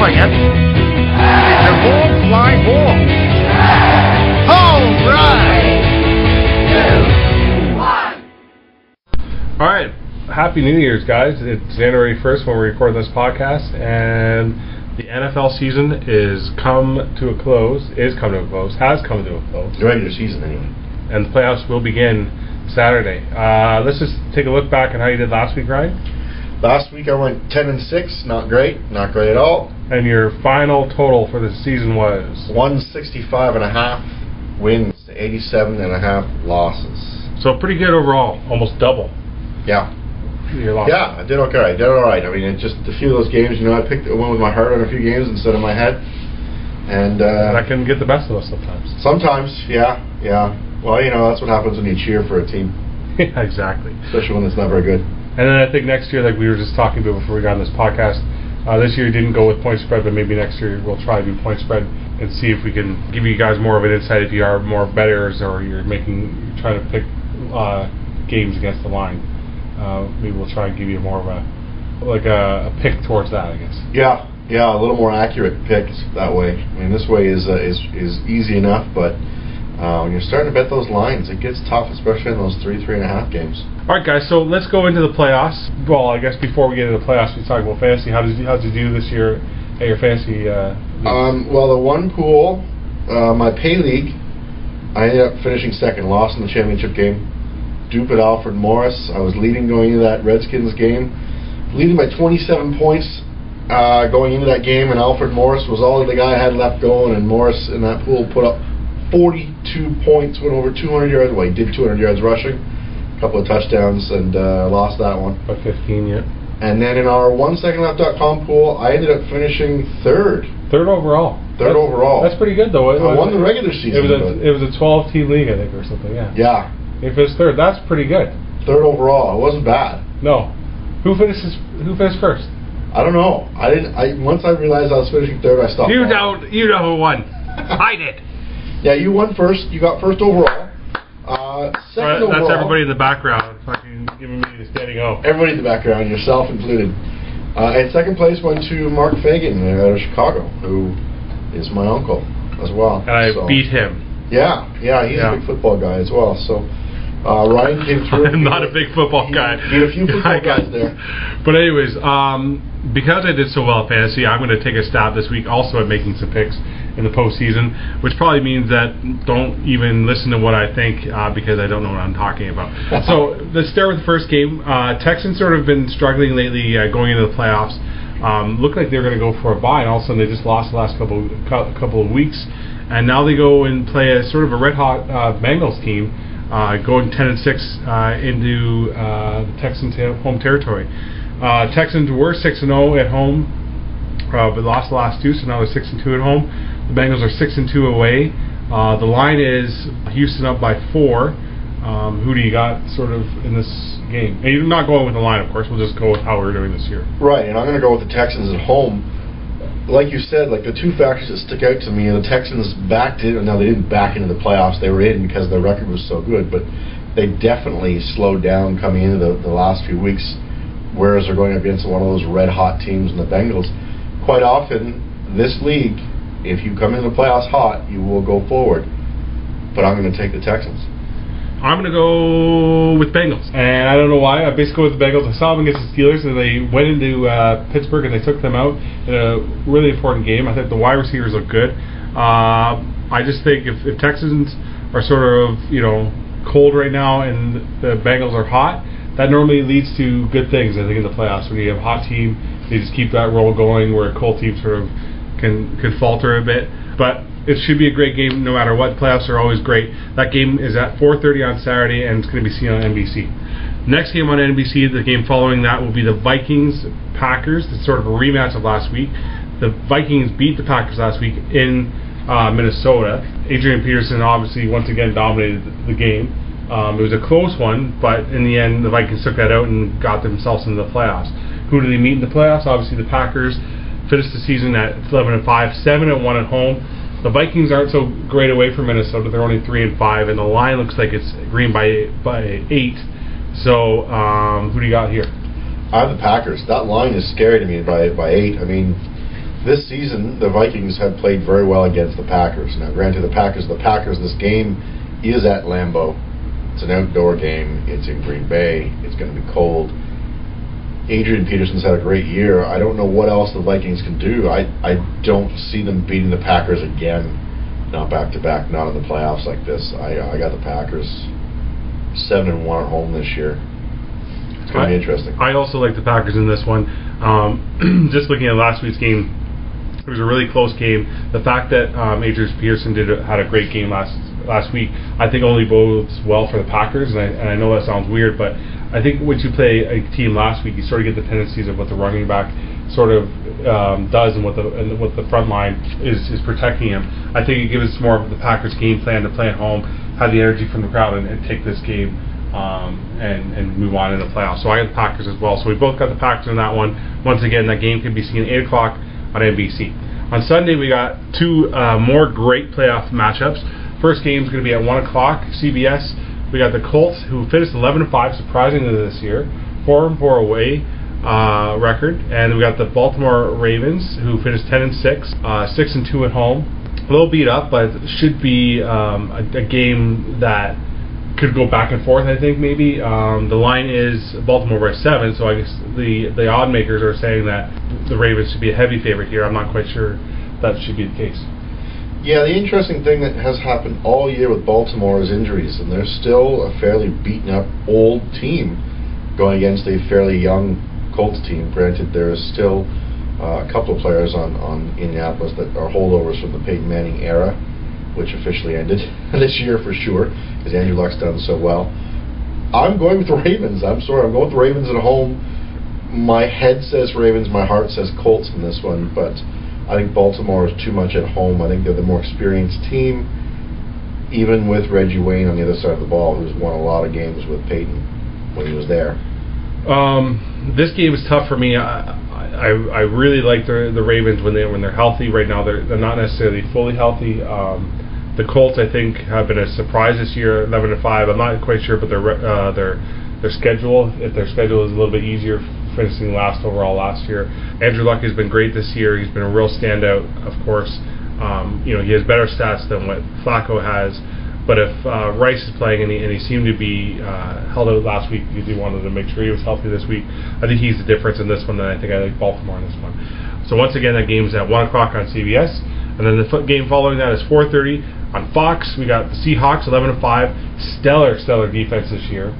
swing it. It's a ball, fly ball. Home run! 3, 2, 1. All right. Happy New Year's, guys. It's January 1st when we record this podcast, and the NFL season has come to a close. The regular season, anyway. And the playoffs will begin Saturday. Let's just take a look back on how you did last week, Ryan. Last week I went 10-6, not great at all. And your final total for the season was? 165.5 wins to 87.5 losses. So pretty good overall, almost double. Yeah. Your loss. Yeah, I did okay. I did all right. I mean, it just a few of those games, I picked one with my heart on a few games instead of my head. And that can get the best of us sometimes. Sometimes, yeah. Well, that's what happens when you cheer for a team. Yeah, exactly. Especially when it's not very good. And then I think next year, like we were just talking about before we got on this podcast, this year didn't go with point spread, but maybe next year we'll try to do point spread and see if we can give you guys more of an insight if you are more bettors or you're trying to pick games against the line. Maybe we'll try and give you more of a pick towards that, I guess. Yeah, a little more accurate picks that way. I mean, this way is easy enough, but when you're starting to bet those lines, it gets tough, especially in those 3.5 games. All right, guys. So let's go into the playoffs. Well, I guess before we get into the playoffs, we talk about fantasy. How did you do this year at your fantasy? Well, the one pool, my pay league, I ended up finishing second, lost in the championship game. Dupe at Alfred Morris. I was leading going into that Redskins game, leading by 27 points going into that game, and Alfred Morris was all the guy I had left going, and Morris in that pool put up 42 points, went over 200 yards. Well, he did 200 yards rushing, a couple of touchdowns, and lost that one. By 15, yeah. And then in our OneSecondLeft.com pool, I ended up finishing third. Third overall. That's pretty good, though. I won the regular season. It was a 12-team league, I think, or something, yeah. Yeah. If it's third, that's pretty good. Third overall. It wasn't bad. No. Who finished first? I don't know. Once I realized I was finishing third, I stopped. You know who won. I did. Yeah, you won first. You got first overall. Second overall. That's everybody in the background fucking giving me the standing O. Everybody in the background, yourself included. And second place went to Mark Fagan out of Chicago, who is my uncle as well. And I beat him. Yeah, he's a big football guy as well. So Ryan came through. I'm not a big football guy. Beat a few football guys there. But anyways, because I did so well at fantasy, I'm going to take a stab this week also at making some picks in the postseason, which probably means that don't even listen to what I think because I don't know what I'm talking about. So let's start with the first game. Texans sort of been struggling lately going into the playoffs. Looked like they were going to go for a bye, and all of a sudden they just lost the last couple of weeks. And now they go and play a sort of a red-hot Bengals team, going 10-6 into the Texans' home territory. Texans were 6-0 at home, but lost the last two, so now they're 6-2 at home. The Bengals are 6-2 away. The line is Houston up by 4. Who do you got sort of in this game? And you're not going with the line, of course. We'll just go with how we're doing this year. Right, and I'm going to go with the Texans at home. Like you said, like the two factors that stick out to me, the Texans backed in. Now they didn't back into the playoffs; they were in because their record was so good. But they definitely slowed down coming into the last few weeks. Whereas they're going up against one of those red-hot teams in the Bengals. Quite often, this league, if you come into the playoffs hot, you will go forward. But I'm going to take the Texans. I'm going to go with Bengals. And I don't know why. I basically go with the Bengals. I saw them against the Steelers, and they went into Pittsburgh, and they took them out in a really important game. I think the wide receivers look good. I just think if Texans are sort of, cold right now and the Bengals are hot, that normally leads to good things, I think, in the playoffs. When you have a hot team, they just keep that roll going where a cold team sort of can falter a bit. But it should be a great game no matter what. Playoffs are always great. That game is at 4:30 on Saturday, and it's going to be seen on NBC. Next game on NBC, the game following that, will be the Vikings-Packers. It's sort of a rematch of last week. The Vikings beat the Packers last week in Minnesota. Adrian Peterson obviously once again dominated the game. It was a close one, but in the end, the Vikings took that out and got themselves into the playoffs. Who do they meet in the playoffs? Obviously, the Packers finished the season at 11-5, 7-1 at home. The Vikings aren't so great away from Minnesota. They're only 3-5, and the line looks like it's green by 8. So, who do you got here? I have the Packers. That line is scary to me by 8. I mean, this season, the Vikings have played very well against the Packers. Now, granted, the Packers, this game is at Lambeau. It's an outdoor game. It's in Green Bay. It's going to be cold. Adrian Peterson's had a great year. I don't know what else the Vikings can do. I don't see them beating the Packers again. Not back-to-back, not in the playoffs like this. I got the Packers 7-1 at home this year. It's going to be interesting. I also like the Packers in this one. Just looking at last week's game, it was a really close game. The fact that Adrian Peterson had a great game last week, I think only bodes well for the Packers. And I know that sounds weird, but I think once you play a team last week, you sort of get the tendencies of what the running back sort of does and what the front line is protecting him. I think it gives more of the Packers' game plan to play at home, have the energy from the crowd, and take this game and move on in the playoffs. So I got the Packers as well. So we both got the Packers in that one. Once again, that game can be seen at 8 o'clock on NBC. On Sunday, we got two more great playoff matchups. First game is going to be at 1 o'clock, CBS. We got the Colts, who finished 11-5, surprisingly this year, 4-4 away record, and we got the Baltimore Ravens, who finished 10-6, 6-2 at home. A little beat up, but should be a game that could go back and forth. I think maybe the line is Baltimore by 7, so I guess the odd makers are saying that the Ravens should be a heavy favorite here. I'm not quite sure that should be the case. Yeah, the interesting thing that has happened all year with Baltimore is injuries, and they're still a fairly beaten-up old team going against a fairly young Colts team. Granted, there is still a couple of players on Indianapolis that are holdovers from the Peyton Manning era, which officially ended this year for sure, because Andrew Luck's done so well. I'm going with the Ravens. I'm sorry, I'm going with the Ravens at home. My head says Ravens, my heart says Colts in this one, but I think Baltimore is too much at home. I think they're the more experienced team, even with Reggie Wayne on the other side of the ball, who's won a lot of games with Peyton when he was there. This game is tough for me. I really like the Ravens when they're healthy. Right now, they're not necessarily fully healthy. The Colts, I think, have been a surprise this year, 11-5. I'm not quite sure, but their schedule, if their schedule is a little bit easier, finishing last overall last year. Andrew Luck has been great this year. He's been a real standout, of course. He has better stats than what Flacco has. But if Rice is playing and he seemed to be held out last week because he wanted to make sure he was healthy this week, I think he's the difference in this one, and I think I like Baltimore in this one. So once again, that game's at 1 o'clock on CBS. And then the game following that is 4:30 on Fox. We got the Seahawks, 11-5. Stellar defense this year.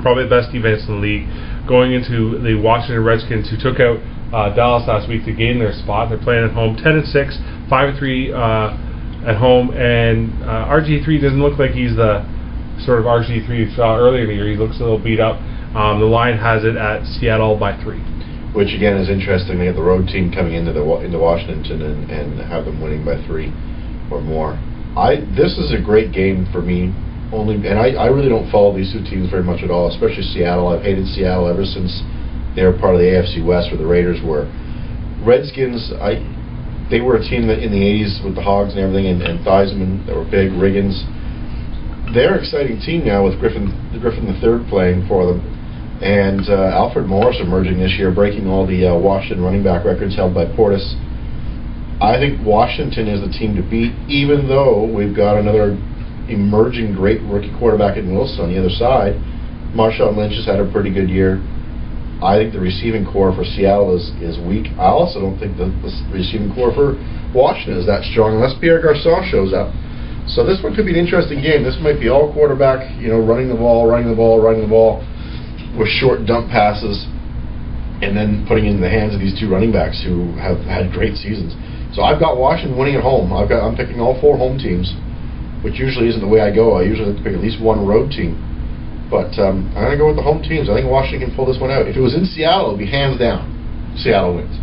Probably the best defense in the league. Going into the Washington Redskins, who took out Dallas last week to gain their spot. They're playing at home, 10-6, 5-3 at home, and RG3 doesn't look like he's the sort of RG3 you saw earlier in the year. He looks a little beat up. The line has it at Seattle by 3. Which again is interesting. They have the road team coming into Washington and have them winning by 3 or more. This is a great game for me. I really don't follow these two teams very much at all, especially Seattle. I've hated Seattle ever since they were part of the AFC West, where the Raiders were. Redskins, they were a team that in the 80s with the Hogs and everything, and Theismann, that were big, Riggins. They're an exciting team now with Griffin III playing for them. And Alfred Morris emerging this year, breaking all the Washington running back records held by Portis. I think Washington is the team to beat, even though we've got another emerging great rookie quarterback in Wilson on the other side. Marshawn Lynch has had a pretty good year. I think the receiving core for Seattle is weak. I also don't think the receiving core for Washington is that strong unless Pierre Garçon shows up. So this one could be an interesting game. This might be all quarterback, running the ball with short dump passes, and then putting it in the hands of these two running backs who have had great seasons. So I've got Washington winning at home. I'm picking all 4 home teams, which usually isn't the way I go. I usually like to pick at least one road team. But I'm going to go with the home teams. I think Washington can pull this one out. If it was in Seattle, it would be hands down. Seattle wins.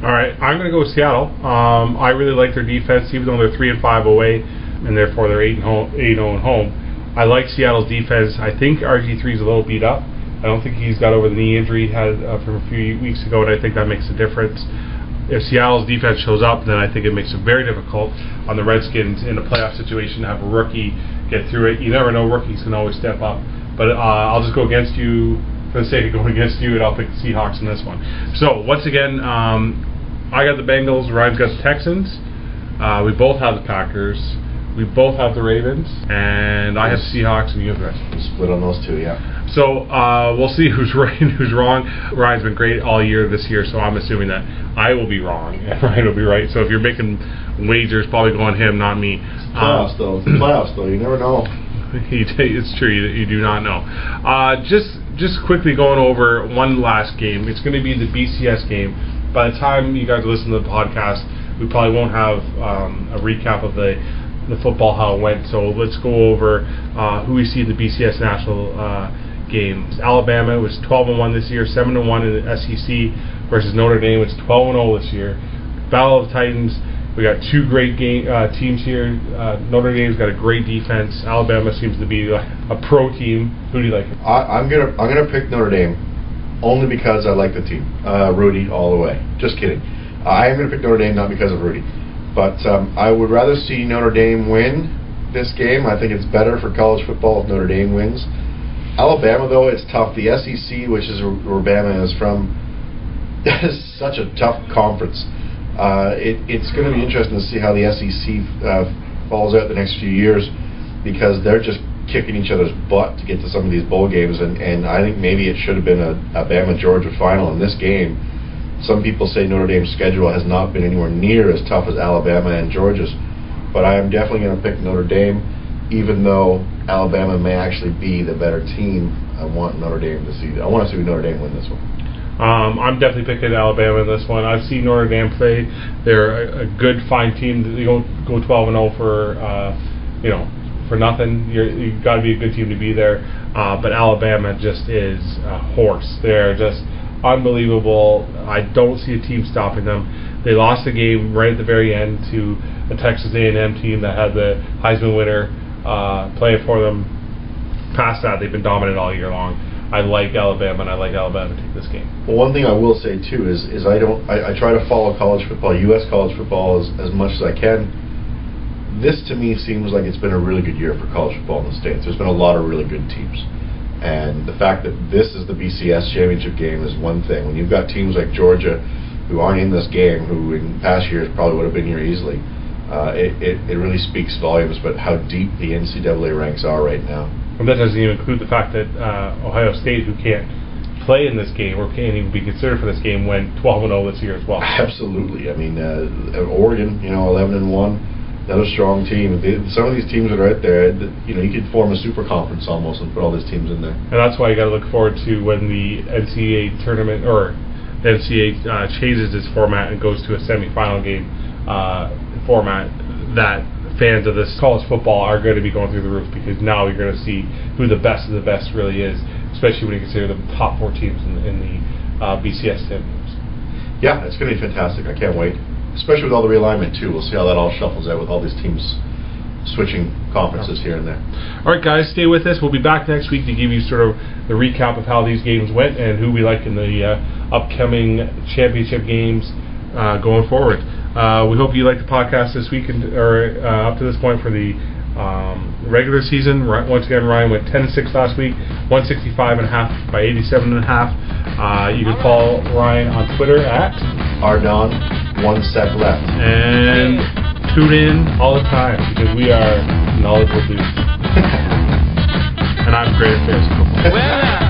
All right, I'm going to go with Seattle. I really like their defense, even though they're 3-5 away, and therefore they're 8-0 at home. I like Seattle's defense. I think RG3 is a little beat up. I don't think he's got over the knee injury he had from a few weeks ago, and I think that makes a difference. If Seattle's defense shows up, then I think it makes it very difficult on the Redskins in a playoff situation to have a rookie get through it. You never know, rookies can always step up. But I'll just go against you for the sake of going against you, and I'll pick the Seahawks in this one. So, once again, I got the Bengals. Ryan's got the Texans. We both have the Packers. We both have the Ravens, and I have Seahawks, and you have the rest. Split on those two, yeah. So we'll see who's right and who's wrong. Ryan's been great all year this year, so I'm assuming that I will be wrong and Ryan will be right. So if you're making wagers, probably go on him, not me. Playoffs, though. It's playoffs, though. You never know. It's true. You do not know. Just quickly going over one last game. It's going to be the BCS game. By the time you guys listen to the podcast, we probably won't have a recap of the football, how it went. So let's go over who we see in the BCS national games. Alabama was 12-1 this year, 7-1 in the SEC versus Notre Dame. It's 12-0 this year. Battle of the Titans. We got two great teams here. Notre Dame's got a great defense. Alabama seems to be a pro team. Who do you like? I'm gonna pick Notre Dame only because I like the team. Rudy all the way. Just kidding. I am gonna pick Notre Dame not because of Rudy, but I would rather see Notre Dame win this game. I think it's better for college football if Notre Dame wins. Alabama, though, it's tough. The SEC, which is where Bama is from, is such a tough conference. It's going to be interesting to see how the SEC falls out the next few years, because they're just kicking each other's butt to get to some of these bowl games, and I think maybe it should have been a Bama-Georgia final in this game. Some people say Notre Dame's schedule has not been anywhere near as tough as Alabama and Georgia's, but I am definitely going to pick Notre Dame, even though Alabama may actually be the better team. I want Notre Dame to see. I want to see Notre Dame win this one. I'm definitely picking Alabama in this one. I've seen Notre Dame play. They're a good, fine team. They don't go 12-0 for for nothing. You've got to be a good team to be there. But Alabama just is a horse. They're just unbelievable. I don't see a team stopping them. They lost the game right at the very end to a Texas A&M team that had the Heisman winner playing for them. Past that, they've been dominant all year long. I like Alabama, and I like Alabama to take this game. Well, one thing I will say too is I try to follow college football, U.S. college football, as much as I can. This to me seems like it's been a really good year for college football in the States. There's been a lot of really good teams, and the fact that this is the BCS championship game is one thing. When you've got teams like Georgia who aren't in this game, who in past years probably would have been here easily, it really speaks volumes about how deep the NCAA ranks are right now. And that doesn't even include the fact that Ohio State, who can't play in this game or can't even be considered for this game, went 12-0 this year as well. Absolutely. I mean, Oregon, 11-1, another strong team. Some of these teams that are out there, you could form a super conference almost and put all these teams in there. And that's why you got to look forward to when the NCAA tournament or the NCAA changes its format and goes to a semifinal game format. That fans of this college football are going to be going through the roof, because now you're going to see who the best of the best really is, especially when you consider the top four teams in the BCS teams. Yeah, it's going to be fantastic. I can't wait, especially with all the realignment too. We'll see how that all shuffles out with all these teams switching conferences here and there. All right, guys, stay with us. We'll be back next week to give you sort of the recap of how these games went and who we like in the upcoming championship games going forward. We hope you liked the podcast this week or up to this point for the regular season. Once again, Ryan went 10-6 last week, 165.5 by 87.5. You can follow Ryan on Twitter at Ardon 1 sec left. And tune in all the time, because we are knowledgeable dudes. And I'm great at fantasy football.